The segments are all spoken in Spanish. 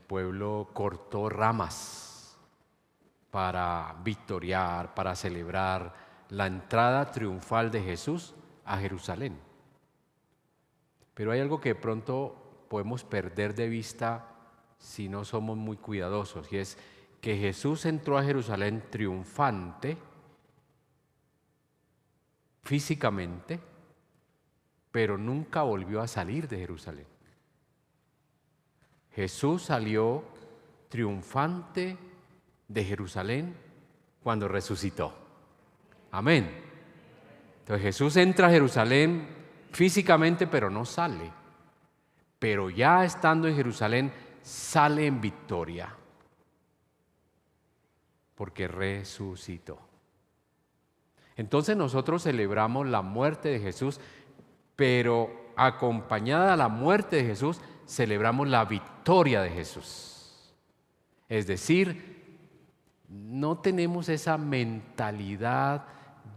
pueblo cortó ramas para victoriar, para celebrar la entrada triunfal de Jesús a Jerusalén. Pero hay algo que de pronto podemos perder de vista si no somos muy cuidadosos, y es que Jesús entró a Jerusalén triunfante, físicamente, pero nunca volvió a salir de Jerusalén. Jesús salió triunfante de Jerusalén cuando resucitó. Amén. Entonces Jesús entra a Jerusalén físicamente, pero no sale. Pero ya estando en Jerusalén, sale en victoria, porque resucitó. Entonces nosotros celebramos la muerte de Jesús, pero acompañada de la muerte de Jesús, celebramos la victoria de Jesús. Es decir, no tenemos esa mentalidad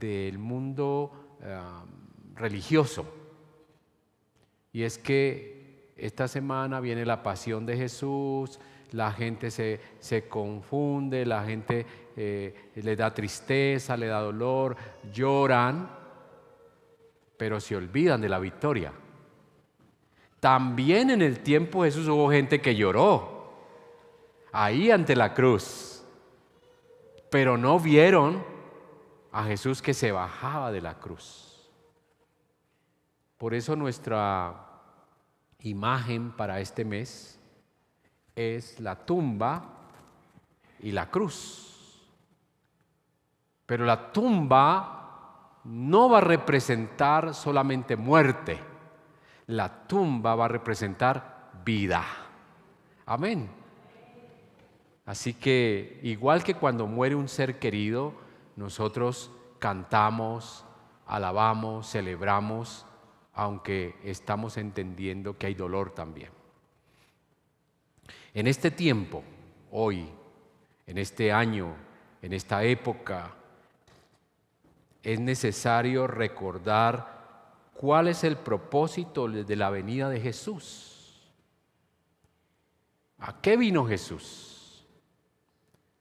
del mundo religioso. Y es que esta semana viene la pasión de Jesús, la gente se confunde, la gente le da tristeza, le da dolor, lloran, pero se olvidan de la victoria. También en el tiempo de Jesús hubo gente que lloró, ahí ante la cruz, pero no vieron a Jesús que se bajaba de la cruz. Por eso nuestra imagen para este mes es la tumba y la cruz. Pero la tumba no va a representar solamente muerte. La tumba va a representar vida. Amén. Así que igual que cuando muere un ser querido, nosotros cantamos, alabamos, celebramos, aunque estamos entendiendo que hay dolor también. En este tiempo, hoy, en este año, en esta época, es necesario recordar cuál es el propósito de la venida de Jesús. ¿A qué vino Jesús?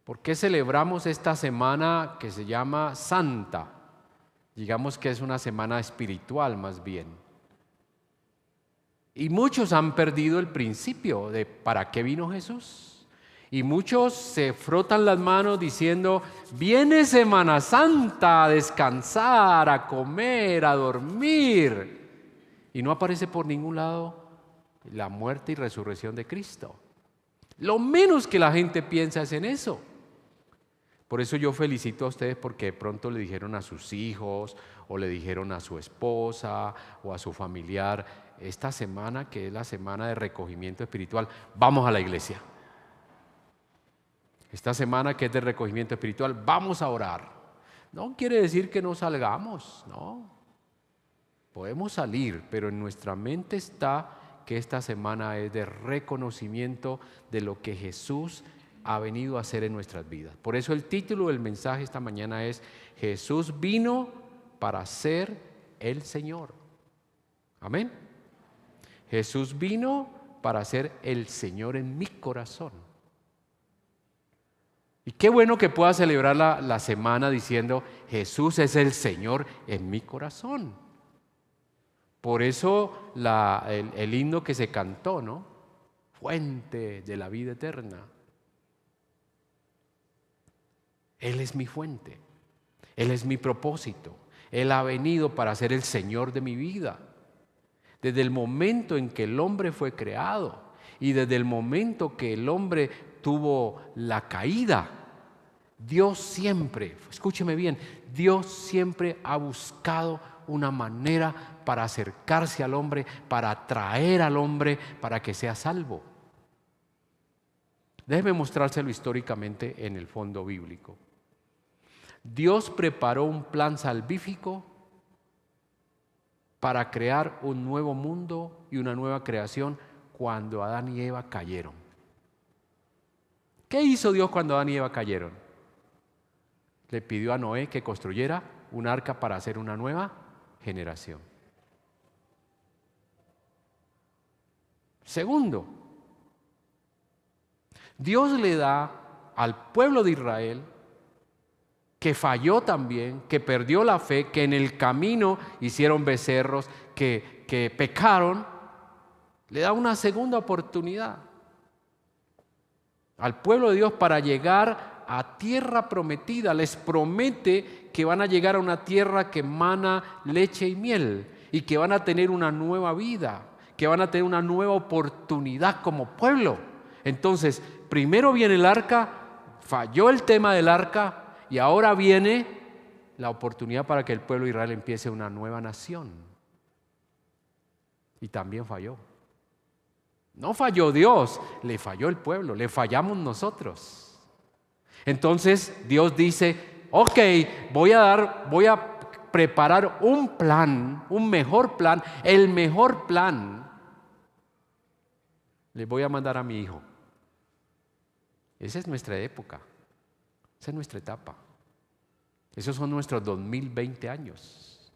¿Por qué celebramos esta semana que se llama Santa? Digamos que es una semana espiritual más bien. Y muchos han perdido el principio de ¿para qué vino Jesús? Y muchos se frotan las manos diciendo, viene Semana Santa a descansar, a comer, a dormir. Y no aparece por ningún lado la muerte y resurrección de Cristo. Lo menos que la gente piensa es en eso. Por eso yo felicito a ustedes porque de pronto le dijeron a sus hijos o le dijeron a su esposa o a su familiar, esta semana que es la semana de recogimiento espiritual, vamos a la iglesia. Esta semana que es de recogimiento espiritual, vamos a orar. No quiere decir que no salgamos, no. Podemos salir, pero en nuestra mente está que esta semana es de reconocimiento de lo que Jesús ha venido a hacer en nuestras vidas. Por eso el título del mensaje esta mañana es Jesús vino para ser el Señor. Amén. Jesús vino para ser el Señor en mi corazón. Y qué bueno que pueda celebrar la semana diciendo Jesús es el Señor en mi corazón. Por eso el himno que se cantó, ¿no? Fuente de la vida eterna. Él es mi fuente, Él es mi propósito, Él ha venido para ser el Señor de mi vida. Desde el momento en que el hombre fue creado y desde el momento que el hombre tuvo la caída, Dios siempre, escúcheme bien, Dios siempre ha buscado una manera para acercarse al hombre, para atraer al hombre, para que sea salvo. Déjeme mostrárselo históricamente en el fondo bíblico. Dios preparó un plan salvífico para crear un nuevo mundo y una nueva creación cuando Adán y Eva cayeron. ¿Qué hizo Dios cuando Adán y Eva cayeron? Le pidió a Noé que construyera un arca para hacer una nueva generación. Segundo, Dios le da al pueblo de Israel, que falló también, que perdió la fe, que en el camino hicieron becerros, que pecaron, le da una segunda oportunidad al pueblo de Dios para llegar a tierra prometida. Les promete que van a llegar a una tierra que emana leche y miel y que van a tener una nueva vida, que van a tener una nueva oportunidad como pueblo. Entonces, primero viene el arca, falló el tema del arca y ahora viene la oportunidad para que el pueblo de Israel empiece una nueva nación. Y también falló. No falló Dios, le falló el pueblo, le fallamos nosotros. Entonces Dios dice, ok, voy a preparar un plan, un mejor plan, el mejor plan. Le voy a mandar a mi hijo. Esa es nuestra época, esa es nuestra etapa. Esos son nuestros 2020 años.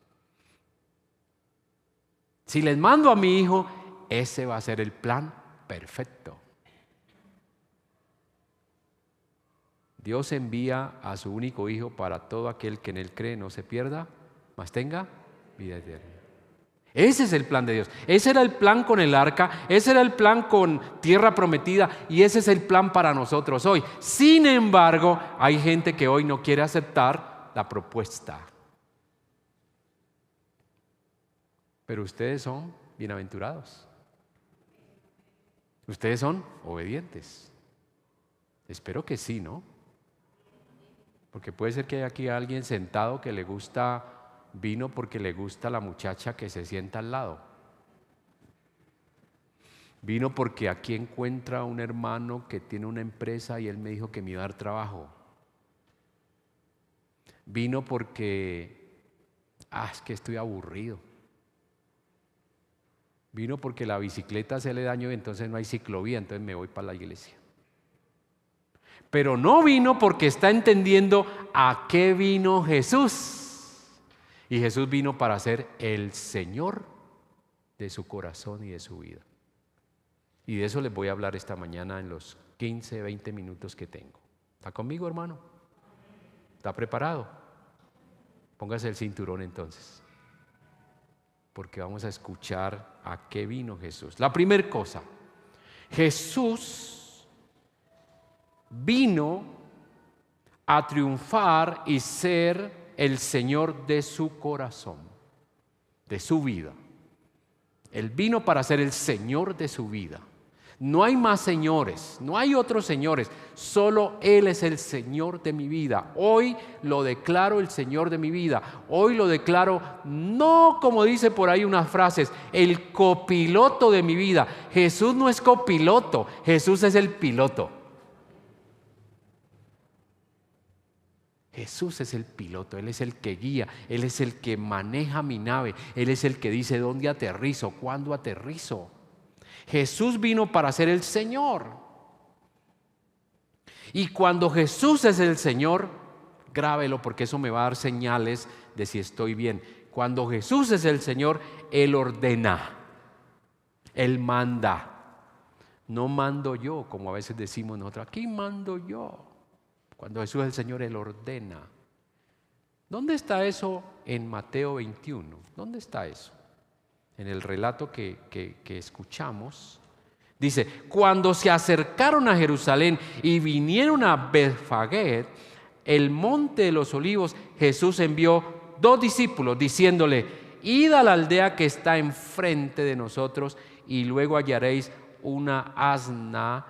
Si les mando a mi hijo, ese va a ser el plan perfecto. Dios envía a su único hijo para todo aquel que en él cree no se pierda, mas tenga vida eterna. Ese es el plan de Dios. Ese era el plan con el arca, ese era el plan con tierra prometida y ese es el plan para nosotros hoy. Sin embargo, hay gente que hoy no quiere aceptar la propuesta. Pero ustedes son bienaventurados. Ustedes son obedientes. Espero que sí, ¿no? Porque puede ser que haya aquí alguien sentado que le gusta vino porque le gusta la muchacha que se sienta al lado. Vino porque aquí encuentra un hermano que tiene una empresa y él me dijo que me iba a dar trabajo. Vino porque, es que estoy aburrido. Vino porque la bicicleta se le dañó y entonces no hay ciclovía, entonces me voy para la iglesia. Pero no vino porque está entendiendo a qué vino Jesús. Y Jesús vino para ser el Señor de su corazón y de su vida. Y de eso les voy a hablar esta mañana en los 15, 20 minutos que tengo. ¿Está conmigo, hermano? ¿Está preparado? Póngase el cinturón entonces, porque vamos a escuchar a qué vino Jesús. La primera cosa, Jesús vino a triunfar y ser el Señor de su corazón, de su vida. Él vino para ser el Señor de su vida. No hay más señores, no hay otros señores, solo Él es el Señor de mi vida. Hoy lo declaro el Señor de mi vida. Hoy lo declaro, no como dice por ahí unas frases, el copiloto de mi vida. Jesús no es copiloto, Jesús es el piloto. Jesús es el piloto, Él es el que guía, Él es el que maneja mi nave, Él es el que dice dónde aterrizo, cuándo aterrizo. Jesús vino para ser el Señor. Y cuando Jesús es el Señor, grábelo porque eso me va a dar señales de si estoy bien. Cuando Jesús es el Señor, Él ordena, Él manda. No mando yo, como a veces decimos nosotros, aquí mando yo. Cuando Jesús es el Señor, Él ordena. ¿Dónde está eso en Mateo 21? ¿Dónde está eso? En el relato que escuchamos, dice, cuando se acercaron a Jerusalén y vinieron a Betfagé, el monte de los olivos, Jesús envió 2 discípulos diciéndole, id a la aldea que está enfrente de nosotros y luego hallaréis una asna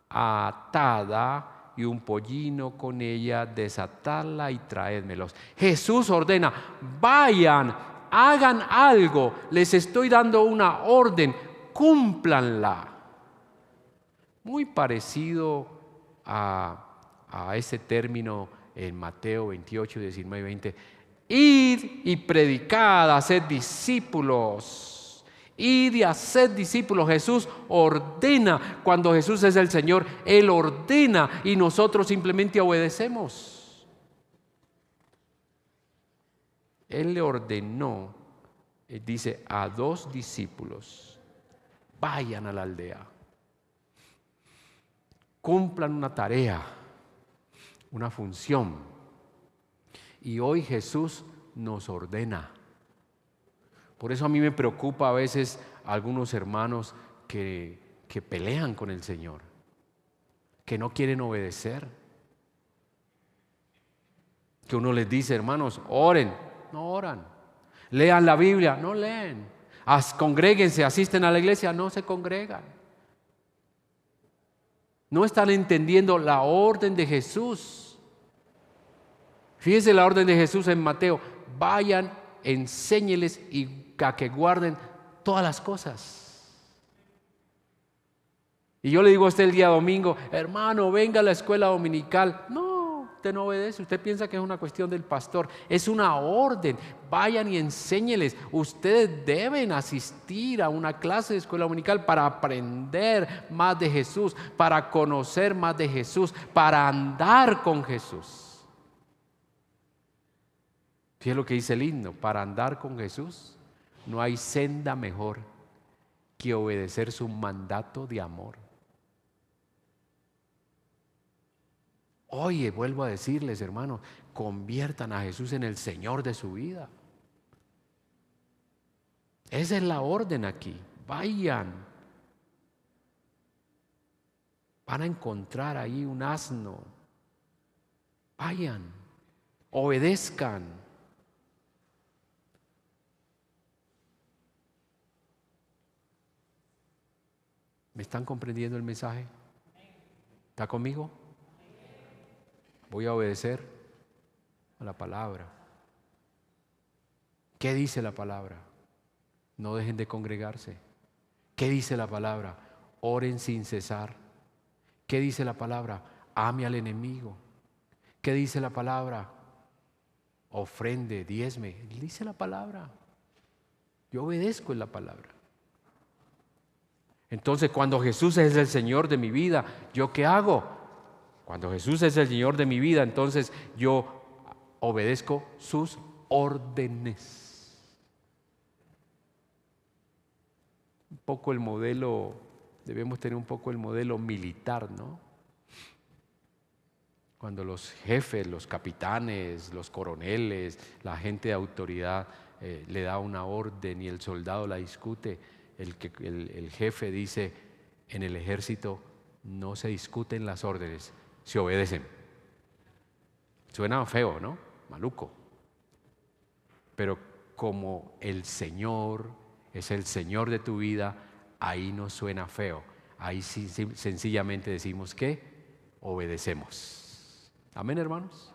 atada y un pollino con ella, desatadla y traédmelos. Jesús ordena, vayan, hagan algo, les estoy dando una orden, cúmplanla. Muy parecido a ese término en Mateo 28, 19 y 20. Id y predicad, haced discípulos. Id y haced discípulos. Jesús ordena. Cuando Jesús es el Señor, Él ordena y nosotros simplemente obedecemos. Él le ordenó, dice, a 2 discípulos, vayan a la aldea. cumplan una tarea, una función. Y hoy Jesús nos ordena. Por eso a mí me preocupa a veces algunos hermanos que pelean con el Señor, que no quieren obedecer. Que uno les dice, hermanos, oren, no oran. Lean la Biblia, no leen. Congréguense, asisten a la iglesia, no se congregan. No están entendiendo la orden de Jesús. Fíjense la orden de Jesús en Mateo: vayan, enséñeles y a que guarden todas las cosas. Y yo le digo a usted el día domingo, hermano, venga a la escuela dominical. No, usted no obedece, usted piensa que es una cuestión del pastor. Es una orden, vayan y enséñeles. Ustedes deben asistir a una clase de escuela dominical para aprender más de Jesús, para conocer más de Jesús, para andar con Jesús. Fíjense lo que dice el himno: para andar con Jesús no hay senda mejor que obedecer su mandato de amor. Oye, vuelvo a decirles, hermanos, conviertan a Jesús en el Señor de su vida. Esa es la orden aquí. Vayan. Van a encontrar ahí un asno. Vayan. Obedezcan. ¿Me están comprendiendo el mensaje? ¿Está conmigo? Voy a obedecer a la palabra. ¿Qué dice la palabra? No dejen de congregarse. ¿Qué dice la palabra? Oren sin cesar. ¿Qué dice la palabra? Ame al enemigo. ¿Qué dice la palabra? Ofrende, diezme. Dice la palabra. Yo obedezco en la palabra. Entonces, cuando Jesús es el Señor de mi vida, ¿yo qué hago? Cuando Jesús es el Señor de mi vida, entonces yo obedezco sus órdenes. Un poco el modelo, debemos tener un poco el modelo militar, ¿no? Cuando los jefes, los capitanes, los coroneles, la gente de autoridad le da una orden y el soldado la discute, el jefe dice: en el ejército no se discuten las órdenes, se obedecen. Suena feo, ¿no? Maluco. Pero como el Señor es el Señor de tu vida, ahí no suena feo. Ahí sí, sencillamente decimos que obedecemos. Amén, hermanos.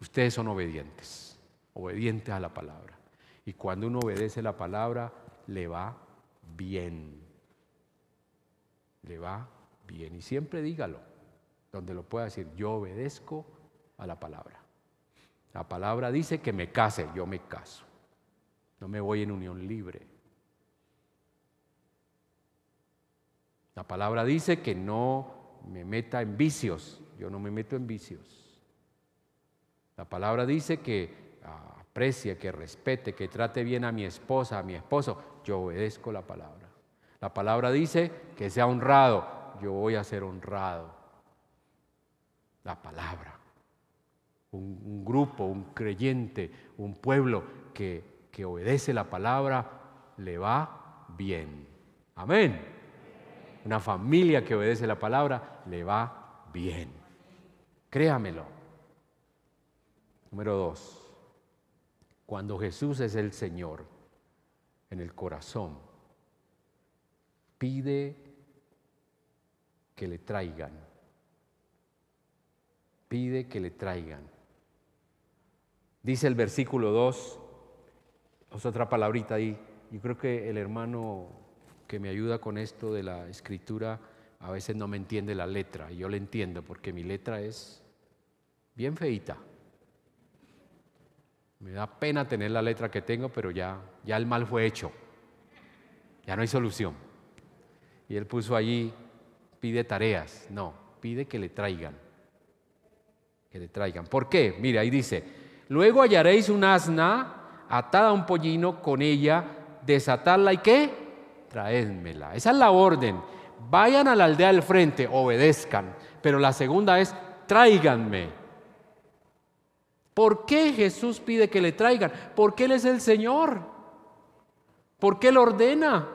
Ustedes son obedientes a la palabra. Y cuando uno obedece la palabra, le va bien. Le va bien. Y siempre dígalo, donde lo pueda decir: yo obedezco a la palabra. La palabra dice que me case, yo me caso. No me voy en unión libre. La palabra dice que no me meta en vicios, yo no me meto en vicios. La palabra dice que aprecie, que respete, que trate bien a mi esposa, a mi esposo. Yo obedezco la palabra. La palabra dice que sea honrado, yo voy a ser honrado. La palabra. Un grupo, un creyente, un pueblo que obedece la palabra, le va bien. Amén. Una familia que obedece la palabra, le va bien. Créamelo. Número 2. Cuando Jesús es el Señor en el corazón, pide que le traigan. Pide que le traigan. Dice el versículo 2, es otra palabrita ahí. Yo creo que el hermano que me ayuda con esto de la escritura a veces no me entiende la letra, y yo le entiendo porque mi letra es bien feita. Me da pena tener la letra que tengo, pero ya el mal fue hecho. Ya no hay solución. Y él puso allí, pide tareas. No, pide que le traigan. Que le traigan. ¿Por qué? Mira, ahí dice: luego hallaréis un asna atada a un pollino, con ella desatadla y ¿qué? Traédmela. Esa es la orden. vayan a la aldea del frente, obedezcan. Pero la segunda es, tráiganme. ¿Por qué Jesús pide que le traigan? Porque Él es el Señor. Porque Él ordena.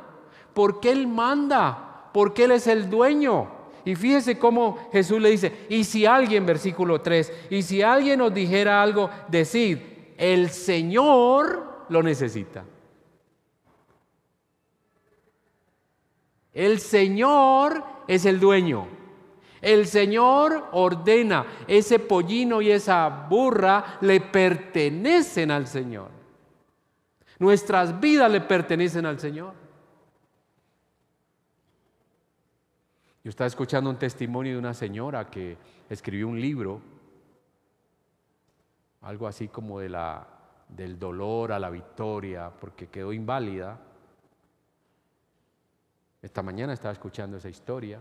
Porque Él manda. Porque Él es el dueño. Y fíjese cómo Jesús le dice, y si alguien, versículo 3, y si alguien os dijera algo, decid, el Señor lo necesita. El Señor es el dueño. El Señor ordena. Ese pollino y esa burra le pertenecen al Señor. Nuestras vidas le pertenecen al Señor. Yo estaba escuchando un testimonio de una señora que escribió un libro, algo así como del dolor a la victoria, porque quedó inválida. Esta mañana estaba escuchando esa historia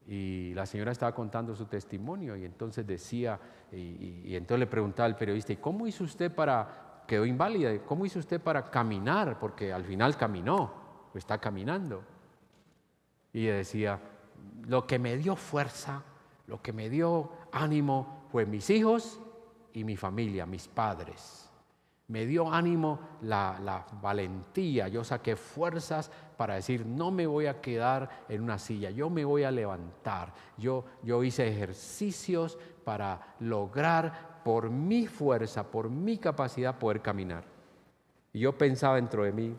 y la señora estaba contando su testimonio y entonces decía, y entonces le preguntaba al periodista, ¿y cómo hizo usted quedó inválida, cómo hizo usted para caminar? Porque al final caminó, o está caminando. Y ella decía, lo que me dio fuerza, lo que me dio ánimo fue mis hijos y mi familia, mis padres. Me dio ánimo la valentía, yo saqué fuerzas para decir, no me voy a quedar en una silla, yo me voy a levantar. Yo hice ejercicios para lograr por mi fuerza, por mi capacidad poder caminar. Y yo pensaba dentro de mí,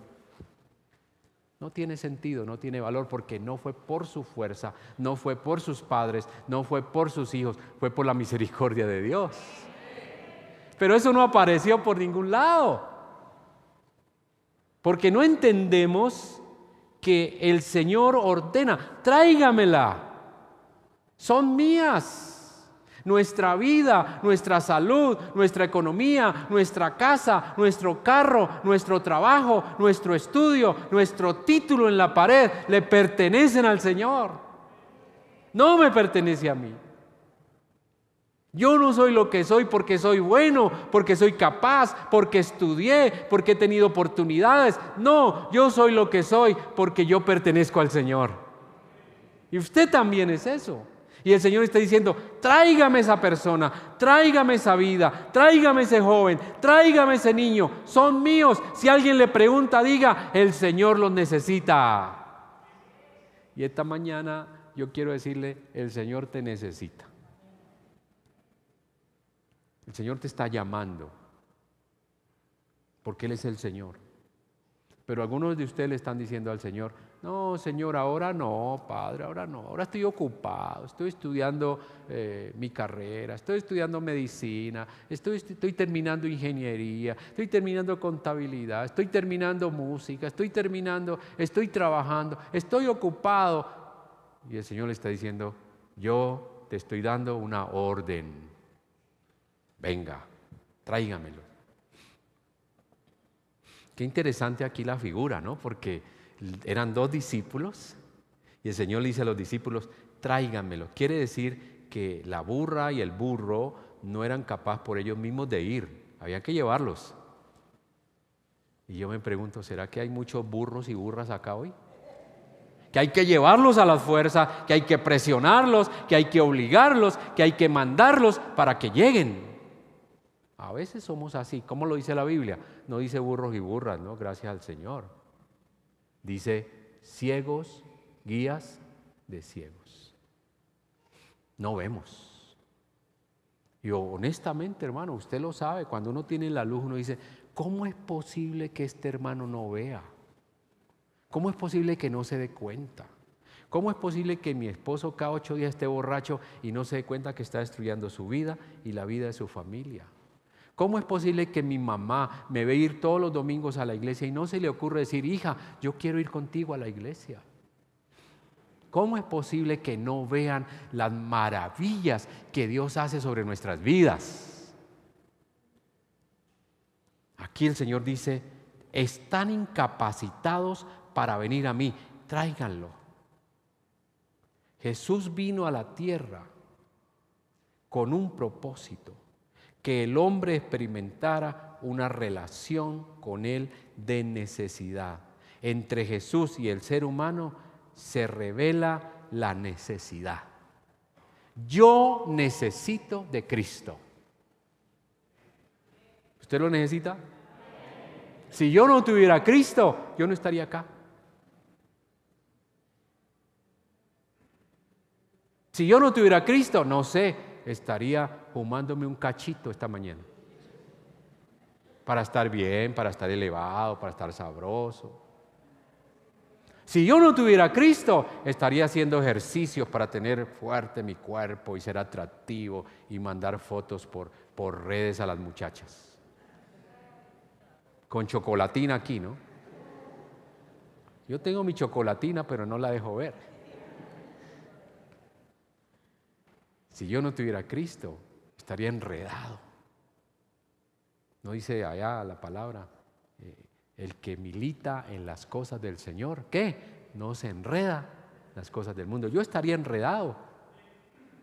no tiene sentido, no tiene valor, porque no fue por su fuerza, no fue por sus padres, no fue por sus hijos, fue por la misericordia de Dios. Pero eso no apareció por ningún lado, porque no entendemos que el Señor ordena, tráigamela, son mías. Nuestra vida, nuestra salud, nuestra economía, nuestra casa, nuestro carro, nuestro trabajo, nuestro estudio, nuestro título en la pared, le pertenecen al Señor. No me pertenece a mí. Yo no soy lo que soy porque soy bueno, porque soy capaz, porque estudié, porque he tenido oportunidades. No, yo soy lo que soy porque yo pertenezco al Señor. Y usted también es eso. Y el Señor está diciendo, tráigame esa persona, tráigame esa vida, tráigame ese joven, tráigame ese niño, son míos. Si alguien le pregunta, diga, el Señor los necesita. Y esta mañana yo quiero decirle, el Señor te necesita. El Señor te está llamando, porque Él es el Señor. Pero algunos de ustedes le están diciendo al Señor, no, Señor, ahora no, Padre, ahora no, ahora estoy ocupado, estoy estudiando mi carrera, estoy estudiando medicina, estoy terminando ingeniería, estoy terminando contabilidad, estoy terminando música, estoy trabajando, estoy ocupado. Y el Señor le está diciendo, yo te estoy dando una orden, venga, tráigamelo. Qué interesante aquí la figura, ¿no? Porque eran 2 discípulos y el Señor le dice a los discípulos, tráiganmelo. Quiere decir que la burra y el burro no eran capaces por ellos mismos de ir, había que llevarlos. Y yo me pregunto, ¿será que hay muchos burros y burras acá hoy? Que hay que llevarlos a la fuerza, que hay que presionarlos, que hay que obligarlos, que hay que mandarlos para que lleguen. A veces somos así. ¿Cómo lo dice la Biblia? No dice burros y burras, ¿no? Gracias al Señor. Dice ciegos, guías de ciegos. No vemos. Y honestamente, hermano, usted lo sabe, cuando uno tiene la luz, uno dice, ¿cómo es posible que este hermano no vea? ¿Cómo es posible que no se dé cuenta? ¿Cómo es posible que mi esposo cada 8 días esté borracho y no se dé cuenta que está destruyendo su vida y la vida de su familia? ¿Cómo es posible que mi mamá me ve ir todos los domingos a la iglesia y no se le ocurre decir, hija, yo quiero ir contigo a la iglesia? ¿Cómo es posible que no vean las maravillas que Dios hace sobre nuestras vidas? Aquí el Señor dice, están incapacitados para venir a mí, tráiganlo. Jesús vino a la tierra con un propósito, que el hombre experimentara una relación con Él de necesidad. Entre Jesús y el ser humano se revela la necesidad. Yo necesito de Cristo. ¿Usted lo necesita? Si yo no tuviera a Cristo, yo no estaría acá. Si yo no tuviera a Cristo, no sé, estaría fumándome un cachito esta mañana. Para estar bien, para estar elevado, para estar sabroso. Si yo no tuviera a Cristo, estaría haciendo ejercicios para tener fuerte mi cuerpo y ser atractivo y mandar fotos por redes a las muchachas. Con chocolatina aquí, ¿no? Yo tengo mi chocolatina, pero no la dejo ver. Si yo no tuviera a Cristo, estaría enredado. ¿No dice allá la palabra? El que milita en las cosas del Señor, ¿qué? No se enreda en las cosas del mundo. Yo estaría enredado.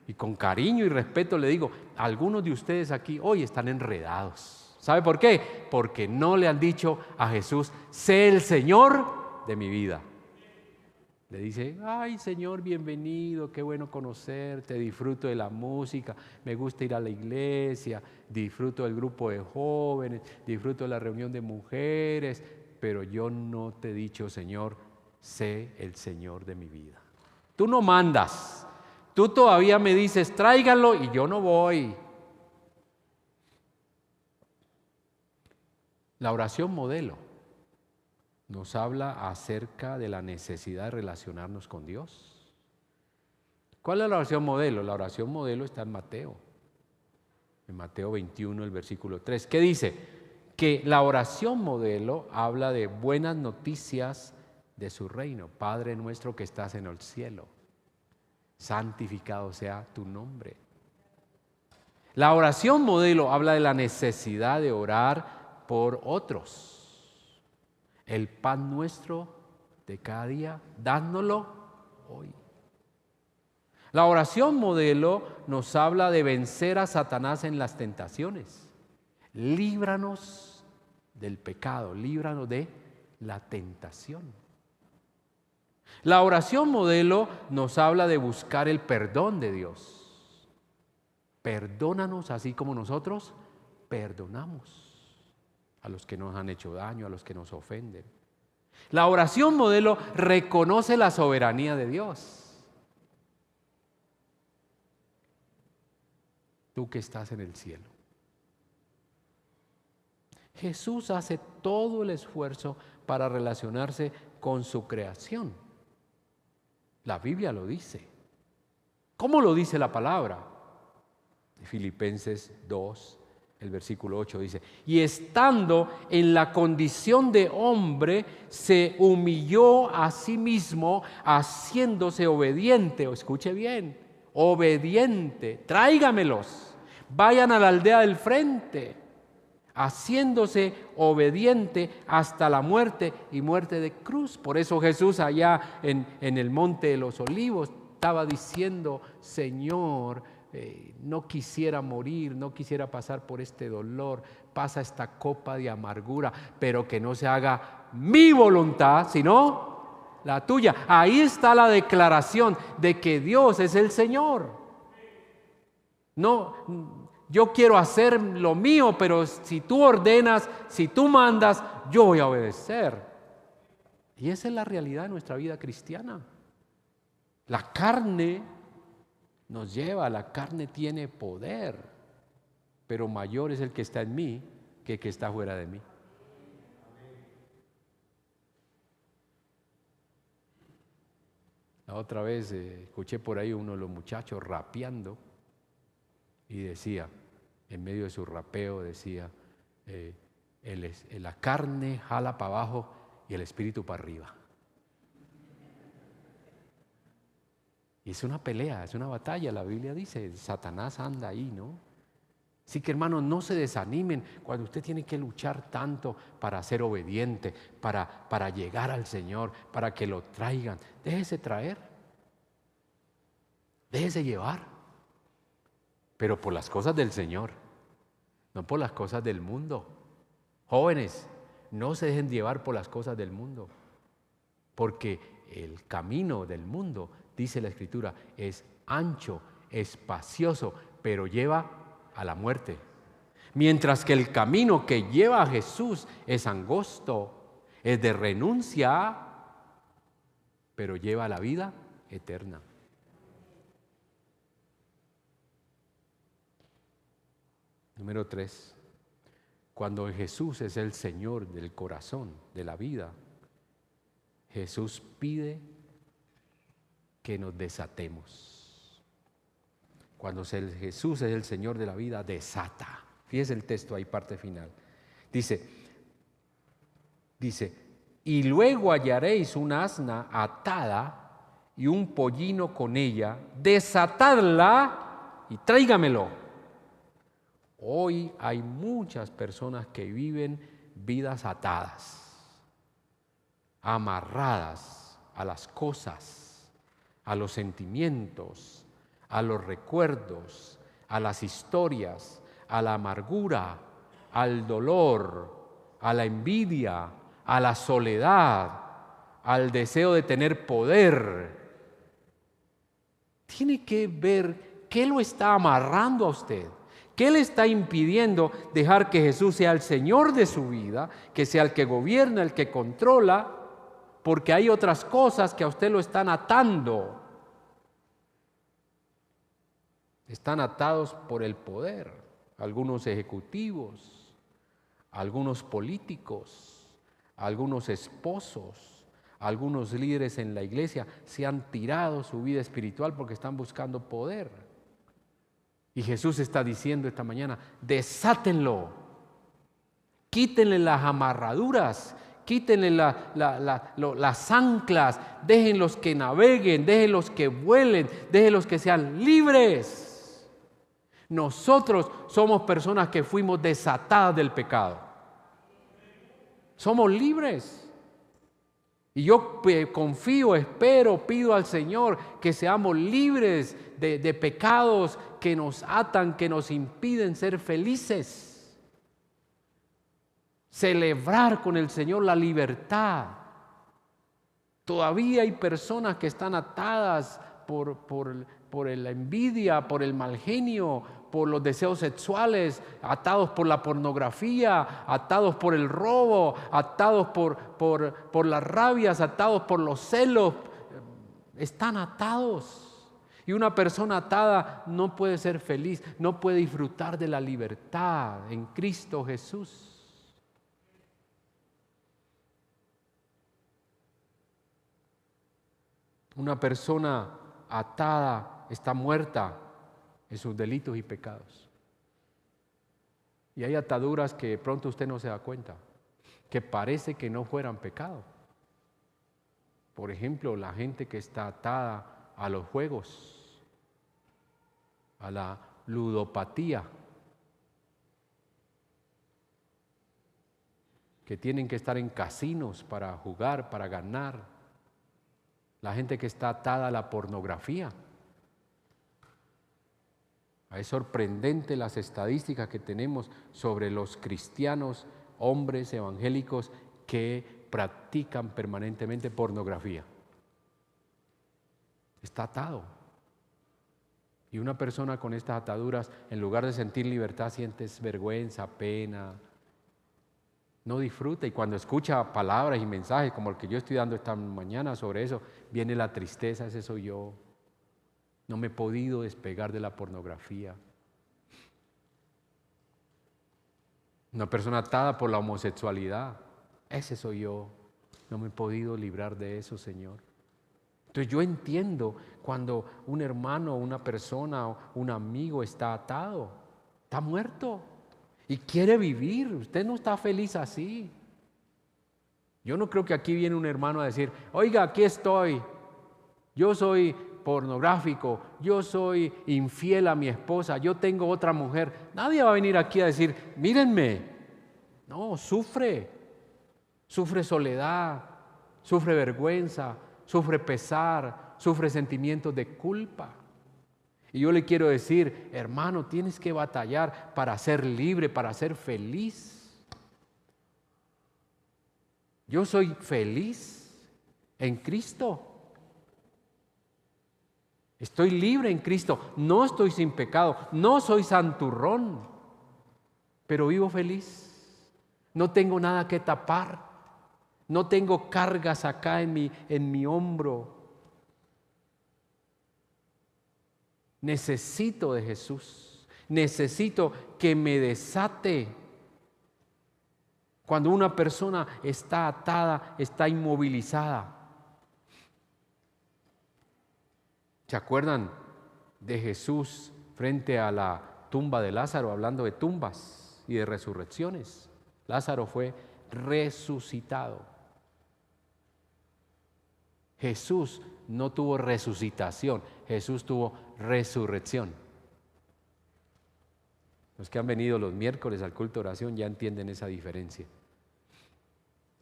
Y con cariño y respeto le digo, algunos de ustedes aquí hoy están enredados. ¿Sabe por qué? Porque no le han dicho a Jesús, sé el Señor de mi vida. Le dice, ay Señor, bienvenido, qué bueno conocerte, disfruto de la música, me gusta ir a la iglesia, disfruto del grupo de jóvenes, disfruto de la reunión de mujeres, pero yo no te he dicho, Señor, sé el Señor de mi vida. Tú no mandas, tú todavía me dices, tráiganlo y yo no voy. La oración modelo nos habla acerca de la necesidad de relacionarnos con Dios. ¿Cuál es la oración modelo? La oración modelo está en Mateo 21, el versículo 3. ¿Qué dice? Que la oración modelo habla de buenas noticias de su reino. Padre nuestro que estás en el cielo, santificado sea tu nombre. La oración modelo habla de la necesidad de orar por otros. El pan nuestro de cada día, dándolo hoy. La oración modelo nos habla de vencer a Satanás en las tentaciones. Líbranos del pecado, líbranos de la tentación. La oración modelo nos habla de buscar el perdón de Dios. Perdónanos así como nosotros perdonamos a los que nos han hecho daño, a los que nos ofenden. La oración modelo reconoce la soberanía de Dios. Tú que estás en el cielo. Jesús hace todo el esfuerzo para relacionarse con su creación. La Biblia lo dice. ¿Cómo lo dice la palabra? Filipenses 2. El versículo 8 dice, y estando en la condición de hombre, se humilló a sí mismo, haciéndose obediente. O escuche bien, obediente. Tráigamelos, vayan a la aldea del frente. Haciéndose obediente hasta la muerte y muerte de cruz. Por eso Jesús allá en el monte de los olivos estaba diciendo, Señor, no quisiera morir, no quisiera pasar por este dolor, pasa esta copa de amargura, pero que no se haga mi voluntad, sino la tuya. Ahí está la declaración de que Dios es el Señor. No, yo quiero hacer lo mío, pero si tú ordenas, si tú mandas, yo voy a obedecer. Y esa es la realidad de nuestra vida cristiana. La carne nos lleva, la carne tiene poder, pero mayor es el que está en mí que el que está fuera de mí. La otra vez escuché por ahí uno de los muchachos rapeando y decía, en medio de su rapeo decía, la carne jala para abajo y el espíritu para arriba. Y es una pelea, es una batalla, la Biblia dice, Satanás anda ahí, ¿no? Así que hermanos, no se desanimen cuando usted tiene que luchar tanto para ser obediente, para llegar al Señor, para que lo traigan. Déjese traer, déjese llevar, pero por las cosas del Señor, no por las cosas del mundo. Jóvenes, no se dejen llevar por las cosas del mundo, porque el camino del mundo, dice la Escritura, es ancho, espacioso, pero lleva a la muerte. Mientras que el camino que lleva a Jesús es angosto, es de renuncia, pero lleva a la vida eterna. Número 3. Cuando Jesús es el Señor del corazón, de la vida, Jesús pide que nos desatemos. Cuando Jesús es el Señor de la vida, desata. Fíjese el texto ahí, parte final. Dice, y luego hallaréis una asna atada y un pollino con ella, desatadla y tráigamelo. Hoy hay muchas personas que viven vidas atadas, amarradas a las cosas, a los sentimientos, a los recuerdos, a las historias, a la amargura, al dolor, a la envidia, a la soledad, al deseo de tener poder. Tiene que ver qué lo está amarrando a usted. ¿Qué le está impidiendo dejar que Jesús sea el Señor de su vida, que sea el que gobierna, el que controla? Porque hay otras cosas que a usted lo están atando. Están atados por el poder. Algunos ejecutivos, algunos políticos, algunos esposos, algunos líderes en la iglesia se han tirado su vida espiritual porque están buscando poder. Y Jesús está diciendo esta mañana, desátenlo, quítenle las amarraduras, quítenle las anclas, déjenlos que naveguen, déjenlos que vuelen, déjenlos que sean libres. Nosotros somos personas que fuimos desatadas del pecado. Somos libres. Y yo confío, espero, pido al Señor que seamos libres de pecados que nos atan, que nos impiden ser felices. Celebrar con el Señor la libertad. Todavía hay personas que están atadas por la envidia, por el mal genio, por los deseos sexuales, atados por la pornografía, atados por el robo, atados por las rabias, atados por los celos. Están atados. Y una persona atada no puede ser feliz, no puede disfrutar de la libertad en Cristo Jesús. Una persona atada está muerta en sus delitos y pecados. Y hay ataduras que de pronto usted no se da cuenta, que parece que no fueran pecado. Por ejemplo, la gente que está atada a los juegos, a la ludopatía, que tienen que estar en casinos para jugar, para ganar. La gente que está atada a la pornografía. Es sorprendente las estadísticas que tenemos sobre los cristianos, hombres evangélicos que practican permanentemente pornografía. Está atado. Y una persona con estas ataduras, en lugar de sentir libertad, siente vergüenza, pena, no disfruta. Y cuando escucha palabras y mensajes como el que yo estoy dando esta mañana sobre eso, viene la tristeza, ese soy yo. No me he podido despegar de la pornografía. Una persona atada por la homosexualidad, ese soy yo. No me he podido librar de eso, Señor. Entonces yo entiendo cuando un hermano, una persona, un amigo está atado, está muerto y quiere vivir. Usted no está feliz así. Yo no creo que aquí viene un hermano a decir, oiga, aquí estoy, yo soy pornográfico, yo soy infiel a mi esposa, yo tengo otra mujer. Nadie va a venir aquí a decir, mírenme. No, sufre soledad, sufre vergüenza, sufre pesar, sufre sentimientos de culpa. Y yo le quiero decir, hermano, tienes que batallar para ser libre, para ser feliz. Yo soy feliz en Cristo. Estoy libre en Cristo, no estoy sin pecado, no soy santurrón, pero vivo feliz. No tengo nada que tapar, no tengo cargas acá en mi hombro. Necesito de Jesús, necesito que me desate. Cuando una persona está atada, está inmovilizada. ¿Se acuerdan de Jesús frente a la tumba de Lázaro, hablando de tumbas y de resurrecciones? Lázaro fue resucitado. Jesús no tuvo resucitación, Jesús tuvo resurrección. Los que han venido los miércoles al culto de oración ya entienden esa diferencia.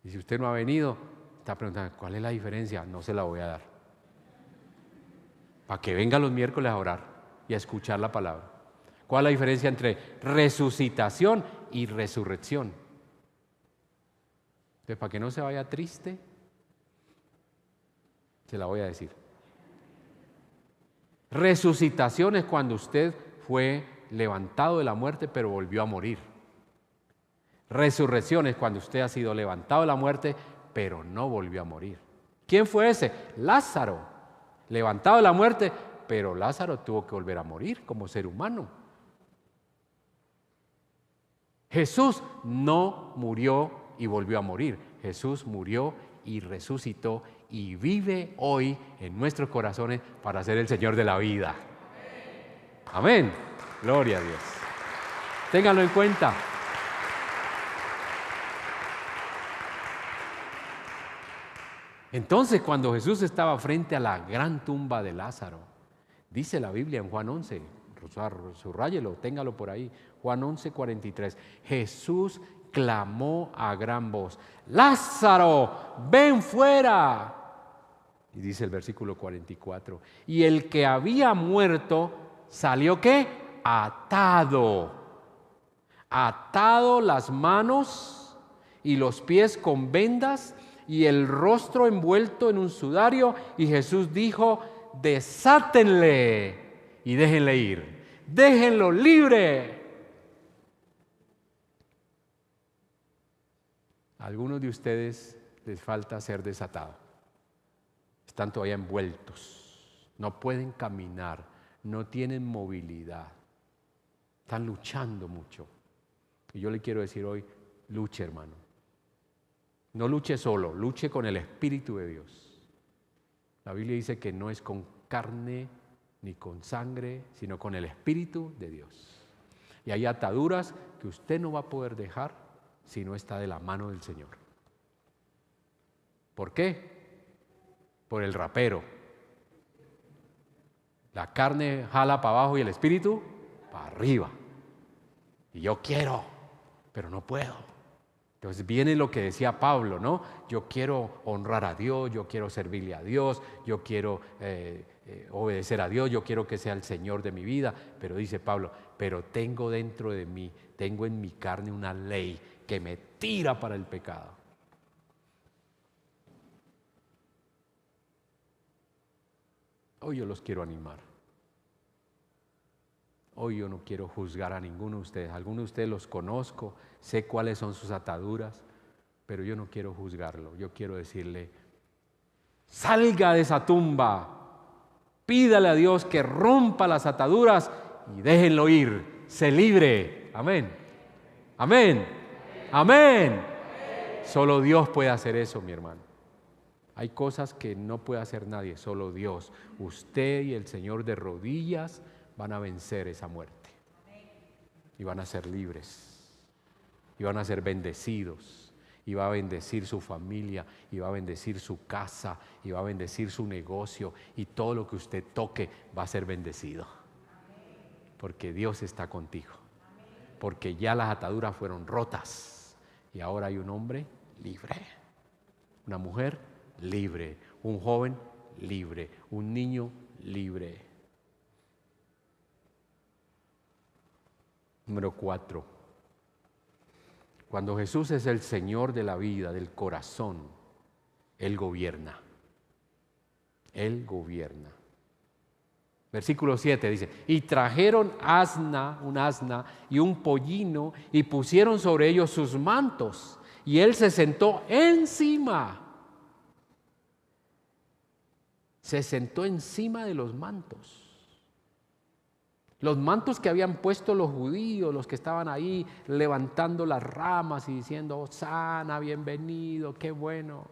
Y si usted no ha venido, está preguntando, ¿cuál es la diferencia? No se la voy a dar. Para que venga los miércoles a orar y a escuchar la palabra. ¿Cuál es la diferencia entre resucitación y resurrección? Entonces, para que no se vaya triste, se la voy a decir. Resucitación es cuando usted fue levantado de la muerte, pero volvió a morir. Resurrección es cuando usted ha sido levantado de la muerte, pero no volvió a morir. ¿Quién fue ese? Lázaro. Levantado de la muerte, pero Lázaro tuvo que volver a morir como ser humano. Jesús no murió y volvió a morir. Jesús murió y resucitó y vive hoy en nuestros corazones para ser el Señor de la vida. Amén. Gloria a Dios. Ténganlo en cuenta. Entonces, cuando Jesús estaba frente a la gran tumba de Lázaro, dice la Biblia en Juan 11, subrayelo, téngalo por ahí, Juan 11, 43, Jesús clamó a gran voz, Lázaro, ven fuera. Y dice el versículo 44, y el que había muerto salió ¿qué? Atado las manos y los pies con vendas y el rostro envuelto en un sudario, y Jesús dijo, desátenle y déjenle ir, déjenlo libre. A algunos de ustedes les falta ser desatados, están todavía envueltos, no pueden caminar, no tienen movilidad, están luchando mucho. Y yo le quiero decir hoy, luche, hermano. No luche solo, luche con el Espíritu de Dios. La Biblia dice que no es con carne ni con sangre, sino con el Espíritu de Dios. Y hay ataduras que usted no va a poder dejar si no está de la mano del Señor. ¿Por qué? Por el rapero. La carne jala para abajo y el Espíritu para arriba. Y yo quiero, pero no puedo. Entonces viene lo que decía Pablo, ¿no? Yo quiero honrar a Dios, yo quiero servirle a Dios, yo quiero obedecer a Dios, yo quiero que sea el Señor de mi vida. Pero dice Pablo, pero tengo dentro de mí, tengo en mi carne una ley que me tira para el pecado. Hoy yo los quiero animar. Hoy yo no quiero juzgar a ninguno de ustedes. Algunos de ustedes los conozco, sé cuáles son sus ataduras, pero yo no quiero juzgarlo. Yo quiero decirle, salga de esa tumba, pídale a Dios que rompa las ataduras y déjenlo ir, se libre. Amén. Amén. Amén. Solo Dios puede hacer eso, mi hermano. Hay cosas que no puede hacer nadie, solo Dios. Usted y el Señor de rodillas van a vencer esa muerte y van a ser libres y van a ser bendecidos y va a bendecir su familia y va a bendecir su casa y va a bendecir su negocio y todo lo que usted toque va a ser bendecido porque Dios está contigo, porque ya las ataduras fueron rotas y ahora hay un hombre libre, una mujer libre, un joven libre, un niño libre. Número 4. Cuando Jesús es el Señor de la vida, del corazón, Él gobierna. Él gobierna. Versículo 7 dice, y trajeron un asna y un pollino y pusieron sobre ellos sus mantos y él se sentó encima. Se sentó encima de los mantos. Los mantos que habían puesto los judíos, los que estaban ahí levantando las ramas y diciendo, Hosana, bienvenido, qué bueno.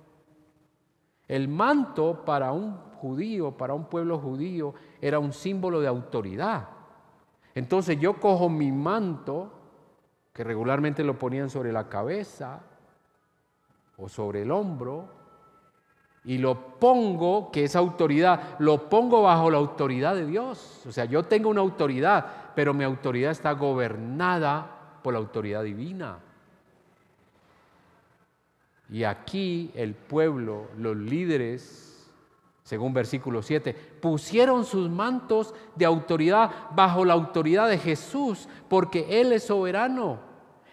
El manto para un judío, para un pueblo judío, era un símbolo de autoridad. Entonces yo cojo mi manto, que regularmente lo ponían sobre la cabeza o sobre el hombro, y lo pongo, que es autoridad, lo pongo bajo la autoridad de Dios. O sea, yo tengo una autoridad, pero mi autoridad está gobernada por la autoridad divina. Y aquí el pueblo, los líderes, según versículo 7, pusieron sus mantos de autoridad bajo la autoridad de Jesús, porque Él es soberano.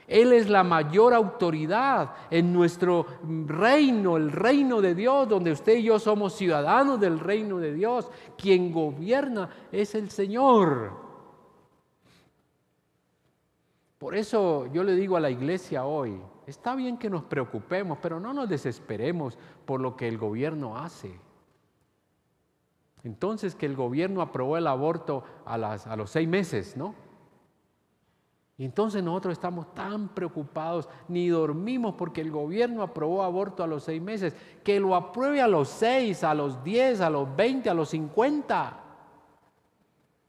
Él es la mayor autoridad en nuestro reino, el reino de Dios, donde usted y yo somos ciudadanos del reino de Dios. Quien gobierna es el Señor. Por eso yo le digo a la iglesia hoy, está bien que nos preocupemos, pero no nos desesperemos por lo que el gobierno hace. Entonces, que el gobierno aprobó el aborto a los 6 meses, ¿no? Y entonces nosotros estamos tan preocupados, ni dormimos porque el gobierno aprobó aborto a los 6 meses. Que lo apruebe a los 6, a los 10, a los 20, a los 50.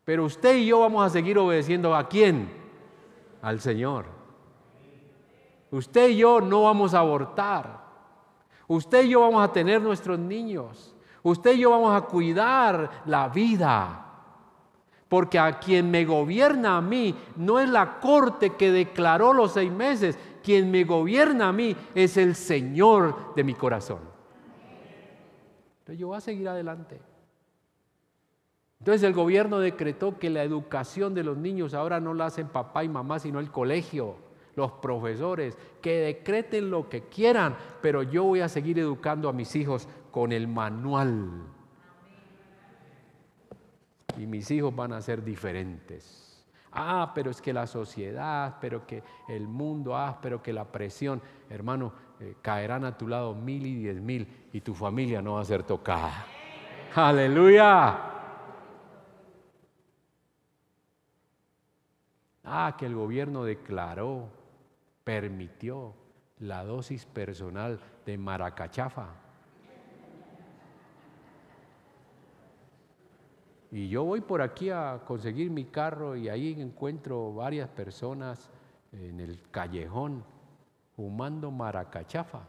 Pero usted y yo vamos a seguir obedeciendo ¿a quién? Al Señor. Usted y yo no vamos a abortar. Usted y yo vamos a tener nuestros niños. Usted y yo vamos a cuidar la vida. Porque a quien me gobierna a mí no es la corte que declaró los 6 meses. Quien me gobierna a mí es el Señor de mi corazón. Entonces yo voy a seguir adelante. Entonces el gobierno decretó que la educación de los niños ahora no la hacen papá y mamá, sino el colegio, los profesores, que decreten lo que quieran, pero yo voy a seguir educando a mis hijos con el manual. Y mis hijos van a ser diferentes. Pero es que la sociedad, pero que el mundo, pero que la presión. Hermano, caerán a tu lado 1000 y 10,000 y tu familia no va a ser tocada. ¡Aleluya! Que el gobierno declaró, permitió la dosis personal de maracachafa. Y yo voy por aquí a conseguir mi carro y ahí encuentro varias personas en el callejón fumando maracachafa.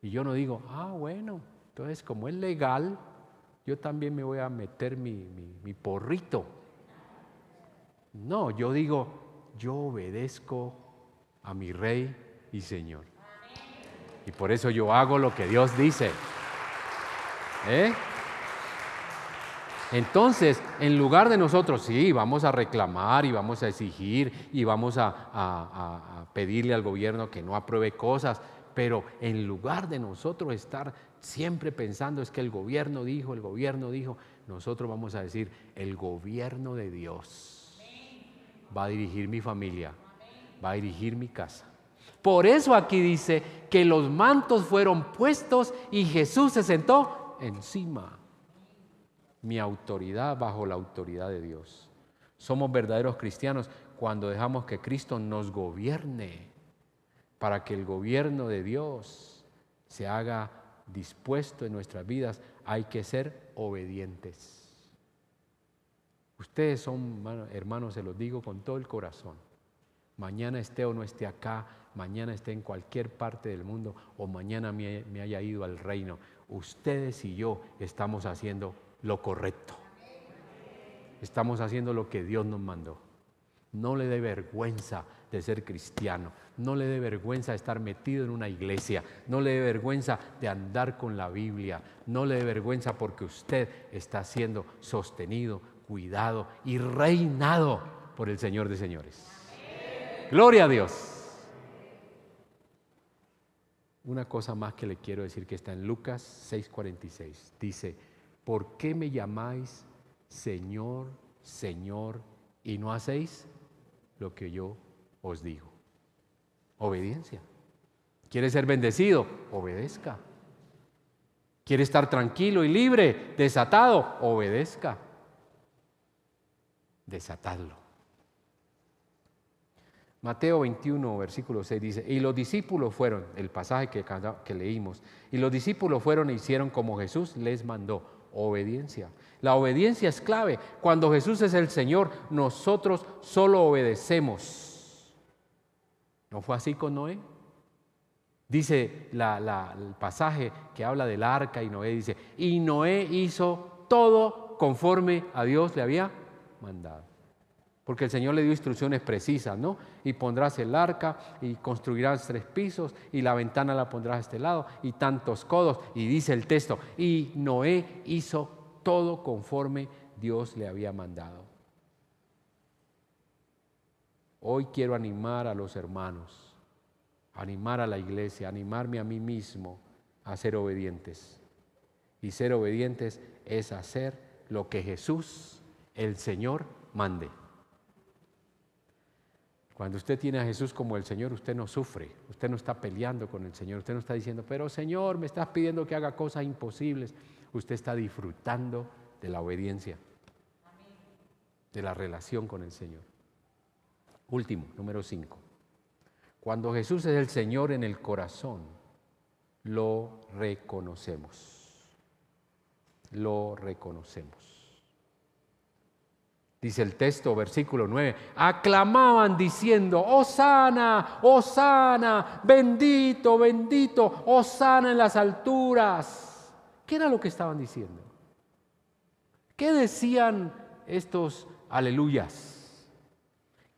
Y yo no digo, bueno, entonces como es legal, yo también me voy a meter mi porrito. No, yo digo, yo obedezco a mi Rey y Señor. Y por eso yo hago lo que Dios dice. Entonces, en lugar de nosotros, sí, vamos a reclamar y vamos a exigir y vamos a pedirle al gobierno que no apruebe cosas, pero en lugar de nosotros estar siempre pensando es que el gobierno dijo, nosotros vamos a decir, el gobierno de Dios va a dirigir mi familia, va a dirigir mi casa. Por eso aquí dice que los mantos fueron puestos y Jesús se sentó encima. Mi autoridad bajo la autoridad de Dios. Somos verdaderos cristianos cuando dejamos que Cristo nos gobierne. Para que el gobierno de Dios se haga dispuesto en nuestras vidas, hay que ser obedientes. Ustedes son, hermanos, se los digo con todo el corazón. Mañana esté o no esté acá, mañana esté en cualquier parte del mundo o mañana me haya ido al reino. Ustedes y yo estamos haciendo lo correcto. Estamos haciendo lo que Dios nos mandó. No le dé vergüenza de ser cristiano. No le dé vergüenza de estar metido en una iglesia. No le dé vergüenza de andar con la Biblia. No le dé vergüenza porque usted está siendo sostenido, cuidado y reinado por el Señor de señores. Gloria a Dios. una cosa más que le quiero decir que está en Lucas 6:46. Dice, ¿por qué me llamáis Señor, Señor, y no hacéis lo que yo os digo? Obediencia. ¿Quiere ser bendecido? Obedezca. ¿Quiere estar tranquilo y libre, desatado? Obedezca. Desatadlo. Mateo 21, versículo 6 dice, y los discípulos fueron, el pasaje que leímos, y los discípulos fueron e hicieron como Jesús les mandó. Obediencia. La obediencia es clave. Cuando Jesús es el Señor, nosotros solo obedecemos. ¿No fue así con Noé? Dice el pasaje que habla del arca y Noé dice, y Noé hizo todo conforme a Dios le había mandado. Porque el Señor le dio instrucciones precisas, ¿no? Y pondrás el arca y construirás 3 pisos y la ventana la pondrás a este lado y tantos codos. Y dice el texto, y Noé hizo todo conforme Dios le había mandado. Hoy quiero animar a los hermanos, animar a la iglesia, animarme a mí mismo a ser obedientes. Y ser obedientes es hacer lo que Jesús, el Señor, mande. Cuando usted tiene a Jesús como el Señor, usted no sufre, usted no está peleando con el Señor, usted no está diciendo, pero Señor, me estás pidiendo que haga cosas imposibles. Usted está disfrutando de la obediencia, de la relación con el Señor. Último, número 5. Cuando Jesús es el Señor en el corazón, lo reconocemos. Lo reconocemos. Dice el texto, versículo 9, aclamaban diciendo, Hosana, Hosana, bendito, bendito, Hosana en las alturas. ¿Qué era lo que estaban diciendo? ¿Qué decían estos aleluyas?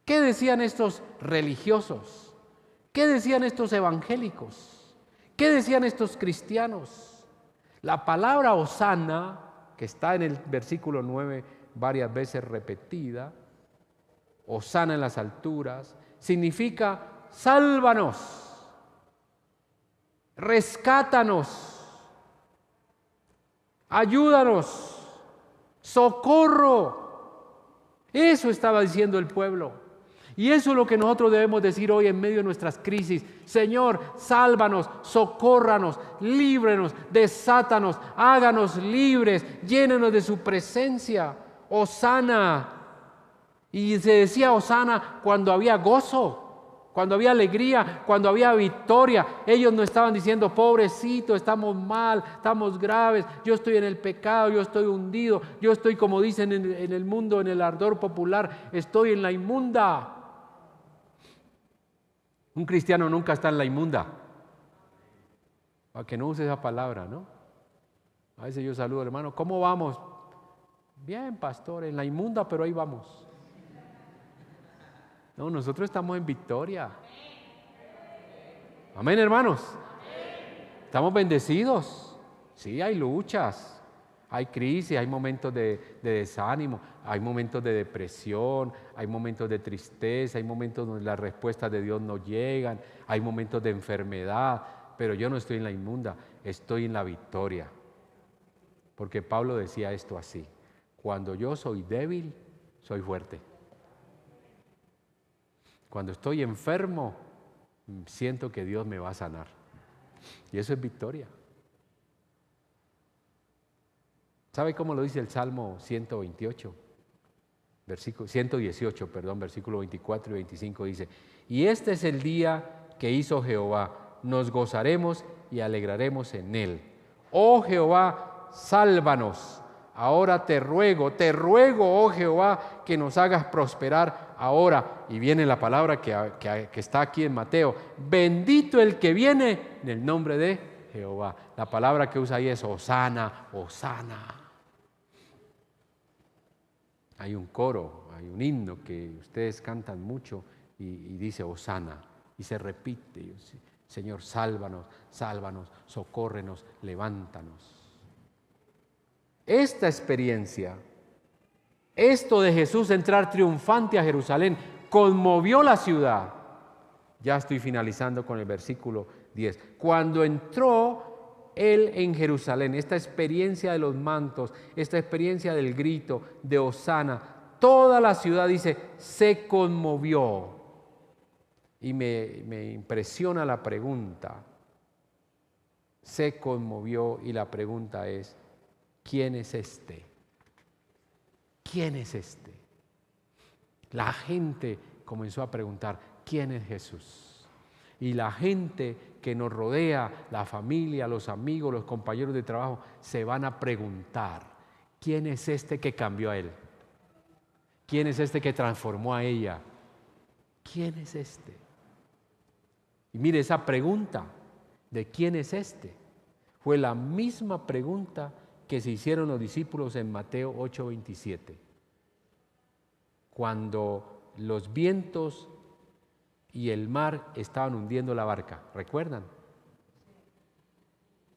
¿Qué decían estos religiosos? ¿Qué decían estos evangélicos? ¿Qué decían estos cristianos? La palabra Hosana, que está en el versículo 9, varias veces repetida, Hosana en las alturas, significa sálvanos, rescátanos, ayúdanos, socorro. Eso estaba diciendo el pueblo. Y eso es lo que nosotros debemos decir hoy en medio de nuestras crisis. Señor, sálvanos, socórranos, líbrenos, desátanos, háganos libres, llénenos de su presencia. Hosana. Y se decía Hosana cuando había gozo, cuando había alegría, cuando había victoria. Ellos no estaban diciendo, pobrecito, estamos mal, estamos graves, yo estoy en el pecado, yo estoy hundido, yo estoy, como dicen en el mundo, en el ardor popular, estoy en la inmunda. Un cristiano nunca está en la inmunda. Para que no use esa palabra, ¿no? A veces yo saludo al hermano, ¿cómo vamos? Bien, pastor, en la inmunda, pero ahí vamos. No, nosotros estamos en victoria. Amén, hermanos. Estamos bendecidos. Sí, hay luchas, hay crisis, hay momentos de desánimo, hay momentos de depresión, hay momentos de tristeza, hay momentos donde las respuestas de Dios no llegan, hay momentos de enfermedad, pero yo no estoy en la inmunda, estoy en la victoria. Porque Pablo decía esto así, cuando yo soy débil, soy fuerte. Cuando estoy enfermo, siento que Dios me va a sanar. Y eso es victoria. ¿Sabe cómo lo dice el Salmo 118? 118, versículo 24 y 25 dice, y este es el día que hizo Jehová, nos gozaremos y alegraremos en él. Oh Jehová, sálvanos. Ahora te ruego, oh Jehová, que nos hagas prosperar ahora. Y viene la palabra que está aquí en Mateo. Bendito el que viene en el nombre de Jehová. La palabra que usa ahí es Hosana, Hosana. Hay un coro, hay un himno que ustedes cantan mucho y dice Hosana. Y se repite, Señor, sálvanos, sálvanos, socórrenos, levántanos. Esta experiencia, esto de Jesús entrar triunfante a Jerusalén, conmovió la ciudad. Ya estoy finalizando con el versículo 10. Cuando entró él en Jerusalén, esta experiencia de los mantos, esta experiencia del grito de Hosana, toda la ciudad, dice, se conmovió. Y me impresiona la pregunta. Se conmovió y la pregunta es, ¿quién es este? ¿Quién es este? La gente comenzó a preguntar, ¿quién es Jesús? Y la gente que nos rodea, la familia, los amigos, los compañeros de trabajo, se van a preguntar, ¿quién es este que cambió a él? ¿Quién es este que transformó a ella? ¿Quién es este? Y mire, esa pregunta de quién es este fue la misma pregunta que se hicieron los discípulos en Mateo 8:27. Cuando los vientos y el mar estaban hundiendo la barca, ¿recuerdan?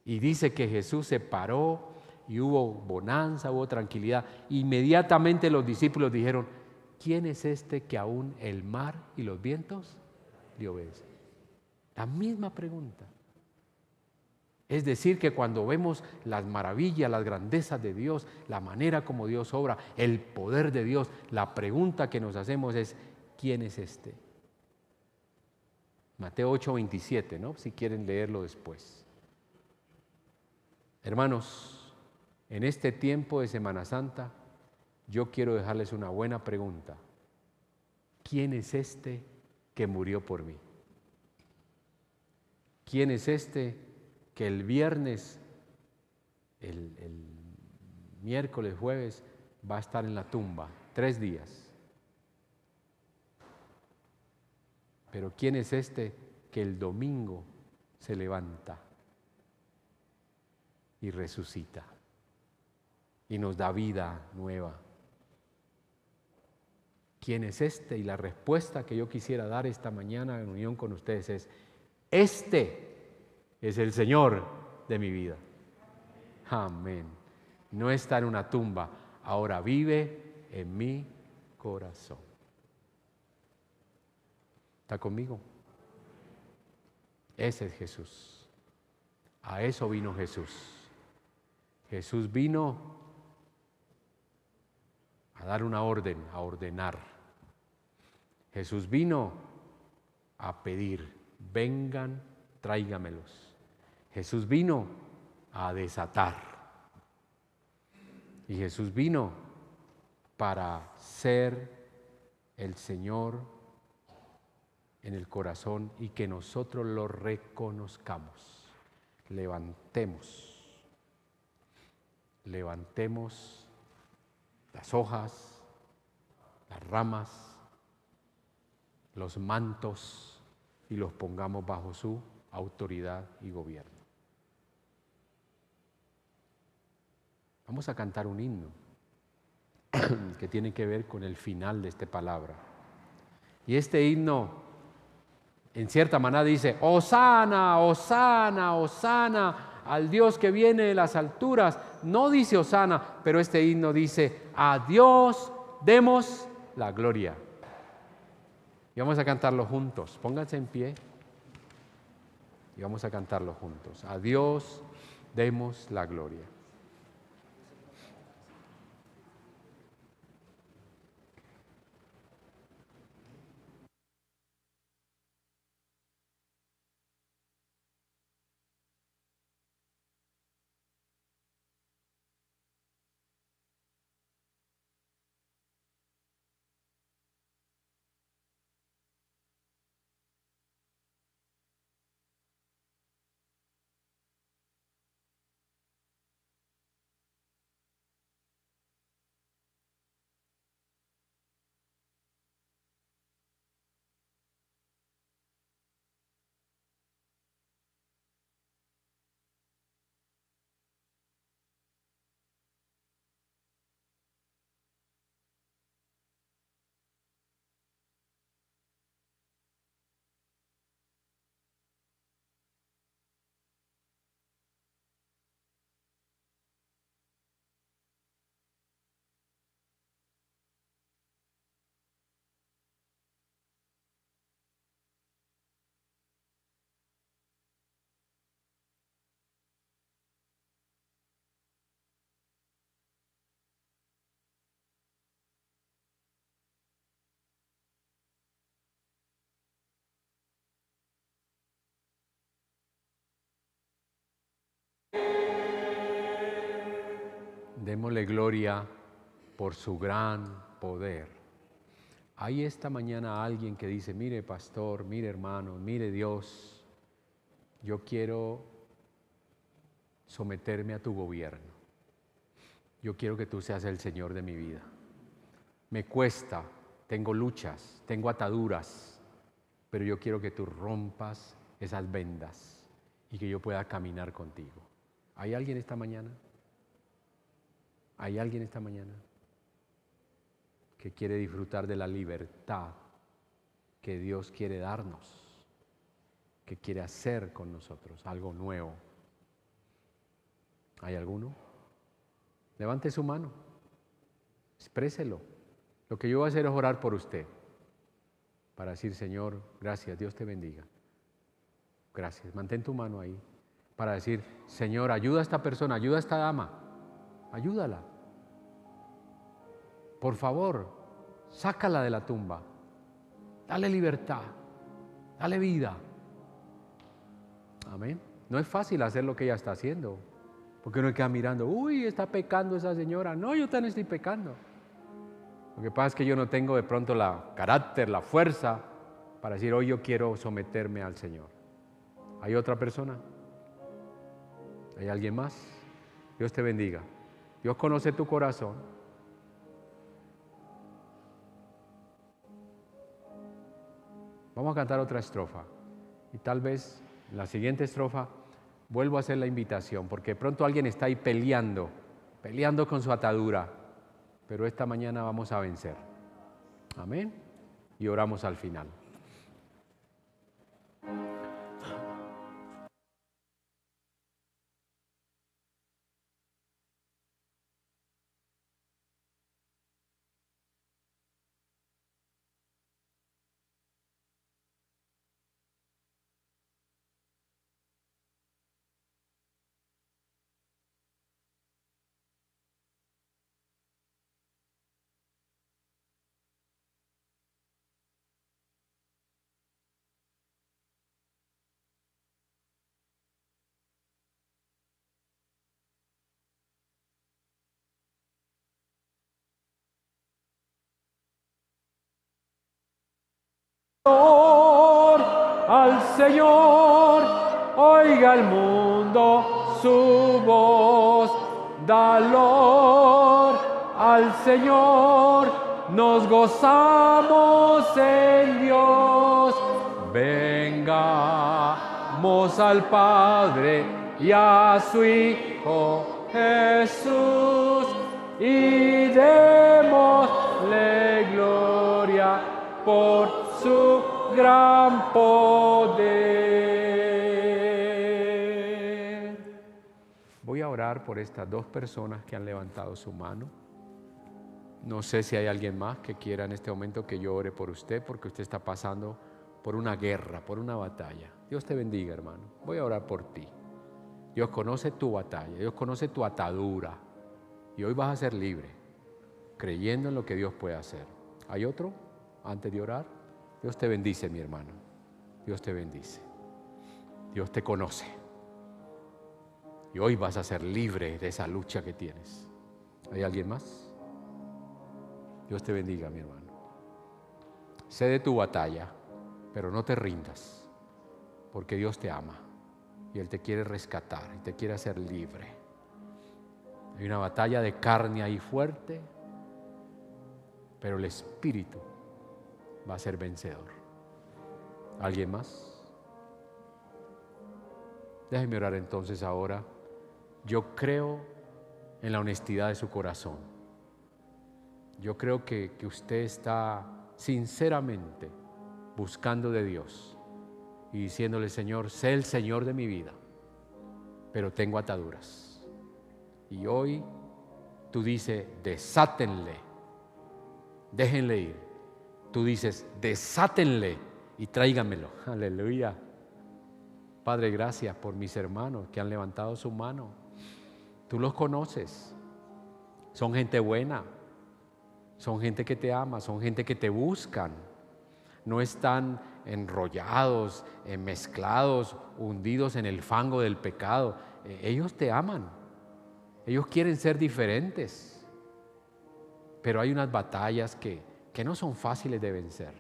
Y dice que Jesús se paró y hubo bonanza, hubo tranquilidad. Inmediatamente los discípulos dijeron, ¿quién es este que aún el mar y los vientos le obedecen? La misma pregunta. Es decir, que cuando vemos las maravillas, las grandezas de Dios, la manera como Dios obra, el poder de Dios, la pregunta que nos hacemos es, ¿quién es este? Mateo 8:27, ¿no? Si quieren leerlo después. Hermanos, en este tiempo de Semana Santa, yo quiero dejarles una buena pregunta. ¿Quién es este que murió por mí? ¿Quién es este que el viernes, el miércoles, jueves, va a estar en la tumba 3 días? Pero ¿quién es este que el domingo se levanta y resucita y nos da vida nueva? ¿Quién es este? Y la respuesta que yo quisiera dar esta mañana en unión con ustedes es, este es el Señor de mi vida. Amén. No está en una tumba, ahora vive en mi corazón. ¿Está conmigo? Ese es Jesús. A eso vino Jesús. Jesús vino a dar una orden, a ordenar. Jesús vino a pedir, vengan, tráigamelos. Jesús vino a desatar. Y Jesús vino para ser el Señor en el corazón y que nosotros lo reconozcamos. Levantemos las hojas, las ramas, los mantos y los pongamos bajo su autoridad y gobierno. Vamos a cantar un himno que tiene que ver con el final de esta palabra. Y este himno, en cierta manera, dice, Hosana, Hosana, Hosana, al Dios que viene de las alturas. No dice Hosana, pero este himno dice, a Dios demos la gloria. Y vamos a cantarlo juntos. Pónganse en pie y vamos a cantarlo juntos. A Dios demos la gloria. Démosle gloria por su gran poder. Hay esta mañana alguien que dice, mire pastor, mire hermano, mire Dios, yo quiero someterme a tu gobierno. Yo quiero que tú seas el Señor de mi vida. Me cuesta, tengo luchas, tengo ataduras, pero yo quiero que tú rompas esas vendas y que yo pueda caminar contigo. ¿Hay alguien esta mañana? ¿Hay alguien esta mañana que quiere disfrutar de la libertad que Dios quiere darnos, que quiere hacer con nosotros algo nuevo? ¿Hay alguno? Levante su mano, expréselo. Lo que yo voy a hacer es orar por usted, para decir, Señor, gracias, Dios te bendiga. Gracias, mantén tu mano ahí, para decir, Señor, ayuda a esta persona, ayuda a esta dama, ayúdala. Por favor, sácala de la tumba, dale libertad, dale vida. Amén. No es fácil hacer lo que ella está haciendo, porque uno queda mirando, uy, está pecando esa señora. No, yo también estoy pecando. Lo que pasa es que yo no tengo de pronto la carácter, la fuerza para decir, hoy yo quiero someterme al Señor. ¿Hay otra persona? ¿Hay alguien más? Dios te bendiga. Dios conoce tu corazón. Vamos a cantar otra estrofa y tal vez en la siguiente estrofa vuelvo a hacer la invitación, porque de pronto alguien está ahí peleando con su atadura, pero esta mañana vamos a vencer. Amén. Y oramos al final. Al Señor, oiga el mundo su voz, valor al Señor, nos gozamos en Dios. Vengamos al Padre y a su Hijo Jesús y démosle gloria por su gran poder. Voy a orar por estas dos personas que han levantado su mano. No sé si hay alguien más que quiera en este momento que yo ore por usted, porque usted está pasando por una guerra, por una batalla. Dios te bendiga, hermano. Voy a orar por ti. Dios conoce tu batalla, Dios conoce tu atadura y hoy vas a ser libre, creyendo en lo que Dios puede hacer. ¿Hay otro antes de orar? Dios te bendice, mi hermano. Dios te bendice. Dios te conoce. Y hoy vas a ser libre de esa lucha que tienes. ¿Hay alguien más? Dios te bendiga, mi hermano. Sé de tu batalla, pero no te rindas, porque Dios te ama y Él te quiere rescatar y te quiere hacer libre. Hay una batalla de carne ahí fuerte, pero el Espíritu va a ser vencedor. ¿Alguien más? Déjeme orar entonces ahora. Yo creo en la honestidad de su corazón. Yo creo que usted está sinceramente buscando de Dios y diciéndole, Señor, sé el Señor de mi vida, pero tengo ataduras. Y hoy tú dices, desátenle, déjenle ir. Tú dices, desátenle y tráiganmelo. Aleluya. Padre, gracias por mis hermanos que han levantado su mano. Tú los conoces. Son gente buena. Son gente que te ama. Son gente que te buscan. No están enrollados, mezclados, hundidos en el fango del pecado. ellos te aman, ellos quieren ser diferentes, pero hay unas batallas que no son fáciles de vencer.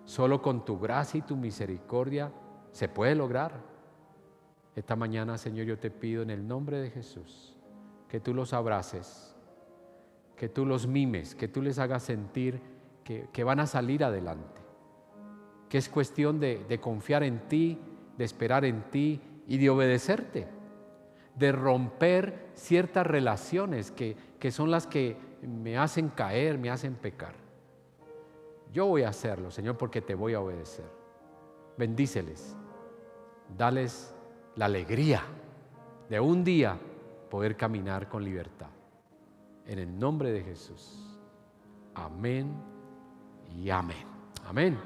Solo con tu gracia y tu misericordia se puede lograr. Esta mañana, Señor, yo te pido en el nombre de Jesús que tú los abraces, que tú los mimes, que tú les hagas sentir que van a salir adelante, que es cuestión de confiar en ti, de esperar en ti y de obedecerte, de romper ciertas relaciones que son las que me hacen caer, me hacen pecar. Yo voy a hacerlo, Señor, porque te voy a obedecer. Bendíceles, dales la alegría de un día poder caminar con libertad. En el nombre de Jesús. Amén y amén. Amén.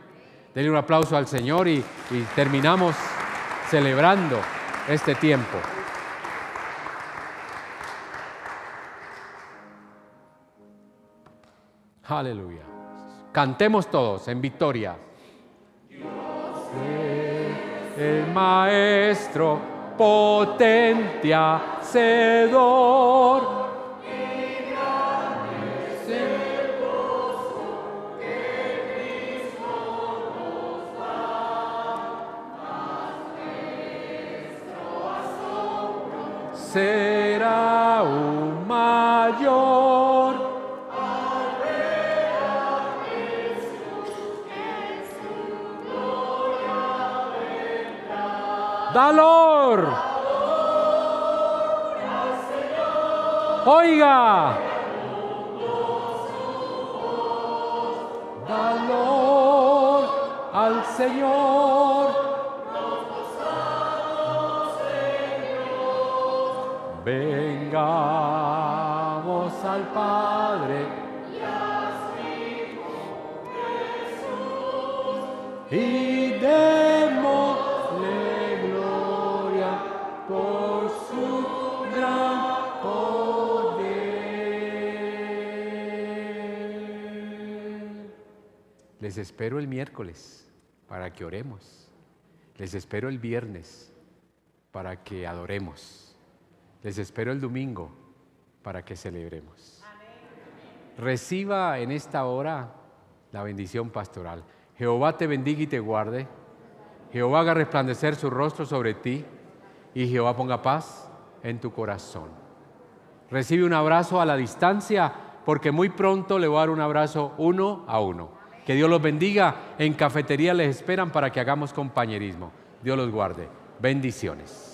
Denle un aplauso al Señor y terminamos celebrando este tiempo. Aleluya. Cantemos todos en victoria. El Maestro potente hacedor. Será un mayor. Valor. Oiga. Valor al Señor. Vengamos al Padre y démosle gloria por su gran poder. Les espero el miércoles para que oremos. Les espero el viernes para que adoremos. Les espero el domingo para que celebremos. Reciba en esta hora la bendición pastoral. Jehová te bendiga y te guarde. Jehová haga resplandecer su rostro sobre ti y Jehová ponga paz en tu corazón. Recibe un abrazo a la distancia porque muy pronto le voy a dar un abrazo uno a uno. Que Dios los bendiga. En cafetería les esperan para que hagamos compañerismo. Dios los guarde. Bendiciones.